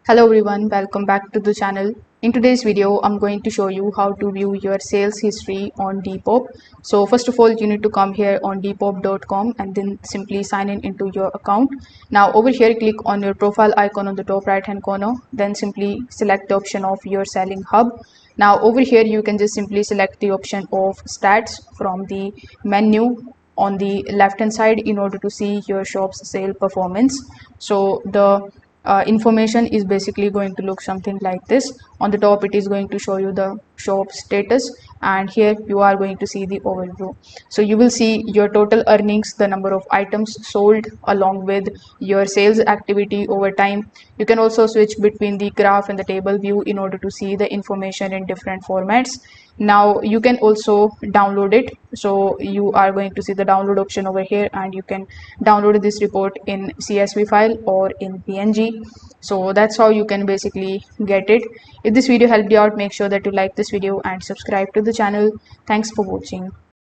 Hello everyone, welcome back to the channel. In today's video, I'm going to show you how to view your sales history on Depop. So first of all, you need to come here on depop.com and then simply sign in into your account. Now over here, click on your profile icon on the top right hand corner, then simply select the option of your selling hub. Now over here, you can just simply select the option of stats from the menu on the left hand side in order to see your shop's sale performance. So the information is basically going to look something like this. On the top it is going to show you the shop status, and here you are going to see the overview. So you will see your total earnings, the number of items sold, along with your sales activity over time. You can also switch between the graph and the table view in order to see the information in different formats. Now you can also download it, so you are going to see the download option over here, and you can download this report in CSV file or in PNG. So that's how you can basically get it. If this video helped you out, make sure that you like this video and subscribe to the channel. Thanks for watching.